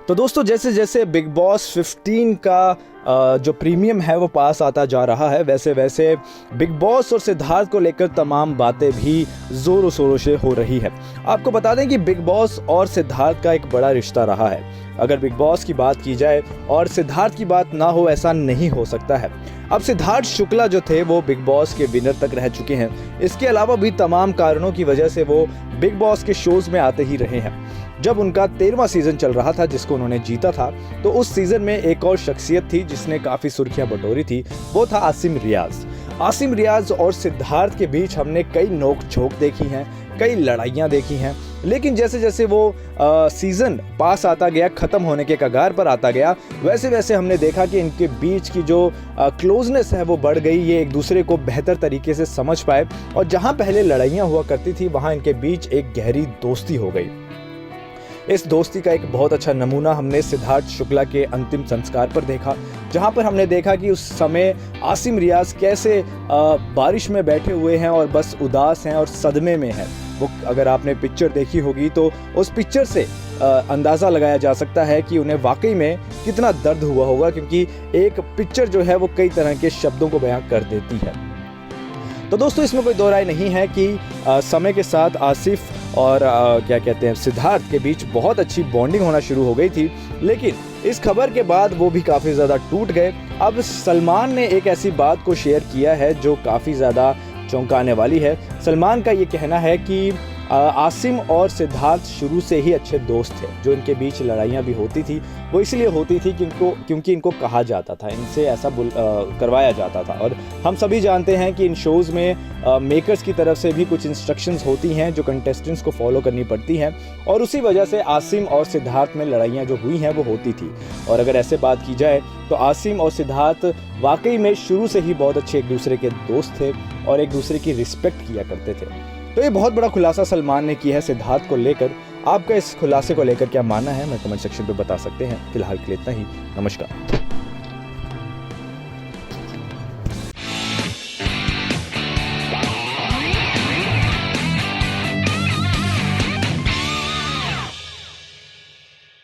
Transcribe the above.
तो दोस्तों जैसे जैसे बिग बॉस 15 का जो प्रीमियम है वो पास आता जा रहा है, वैसे वैसे बिग बॉस और सिद्धार्थ को लेकर तमाम बातें भी ज़ोरों शोरों से हो रही है। आपको बता दें कि बिग बॉस और सिद्धार्थ का एक बड़ा रिश्ता रहा है। अगर बिग बॉस की बात की जाए और सिद्धार्थ की बात ना हो, ऐसा नहीं हो सकता है। अब सिद्धार्थ शुक्ला जो थे वो बिग बॉस के विनर तक रह चुके हैं। इसके अलावा भी तमाम कारणों की वजह से वो बिग बॉस के शोज़ में आते ही रहे हैं। जब उनका 13वां सीज़न चल रहा था जिसको उन्होंने जीता था, तो उस सीज़न में एक और शख्सियत थी जिसने काफ़ी सुर्खियां बटोरी थी, वो था आसिम रियाज। आसिम रियाज और सिद्धार्थ के बीच हमने कई नोक झोंक देखी हैं, कई लड़ाइयाँ देखी हैं, लेकिन जैसे जैसे वो सीज़न पास आता गया, ख़त्म होने के कगार पर आता गया, वैसे वैसे हमने देखा कि इनके बीच की जो क्लोजनेस है वो बढ़ गई। ये एक दूसरे को बेहतर तरीके से समझ पाए और जहाँ पहले लड़ाइयाँ हुआ करती थी वहाँ इनके बीच एक गहरी दोस्ती हो गई। इस दोस्ती का एक बहुत अच्छा नमूना हमने सिद्धार्थ शुक्ला के अंतिम संस्कार पर देखा, जहां पर हमने देखा कि उस समय आसिम रियाज कैसे बारिश में बैठे हुए हैं और बस उदास हैं और सदमे में हैं। वो अगर आपने पिक्चर देखी होगी तो उस पिक्चर से अंदाज़ा लगाया जा सकता है कि उन्हें वाकई में कितना दर्द हुआ होगा, क्योंकि एक पिक्चर जो है वो कई तरह के शब्दों को बयां कर देती है। तो दोस्तों इसमें कोई दो राय नहीं है कि समय के साथ आसिफ और सिद्धार्थ के बीच बहुत अच्छी बॉन्डिंग होना शुरू हो गई थी, लेकिन इस खबर के बाद वो भी काफ़ी ज़्यादा टूट गए। अब सलमान ने एक ऐसी बात को शेयर किया है जो काफ़ी ज़्यादा चौंकाने वाली है। सलमान का ये कहना है कि आसिम और सिद्धार्थ शुरू से ही अच्छे दोस्त थे। जो इनके बीच लड़ाइयाँ भी होती थी वो इसलिए होती थी क्योंकि इनको कहा जाता था, इनसे ऐसा करवाया जाता था। और हम सभी जानते हैं कि इन शोज़ में मेकर्स की तरफ से भी कुछ इंस्ट्रक्शंस होती हैं जो कंटेस्टेंट्स को फॉलो करनी पड़ती हैं, और उसी वजह से आसिम और सिद्धार्थ में लड़ाइयाँ जो हुई हैं वो होती थी। और अगर ऐसे बात की जाए तो आसिम और सिद्धार्थ वाकई में शुरू से ही बहुत अच्छे एक दूसरे के दोस्त थे और एक दूसरे की रिस्पेक्ट किया करते थे। तो ये बहुत बड़ा खुलासा सलमान ने किया है सिद्धार्थ को लेकर। आपका इस खुलासे को लेकर क्या मानना है, मैं कमेंट सेक्शन पे बता सकते हैं। फिलहाल के लिए इतना ही। नमस्कार।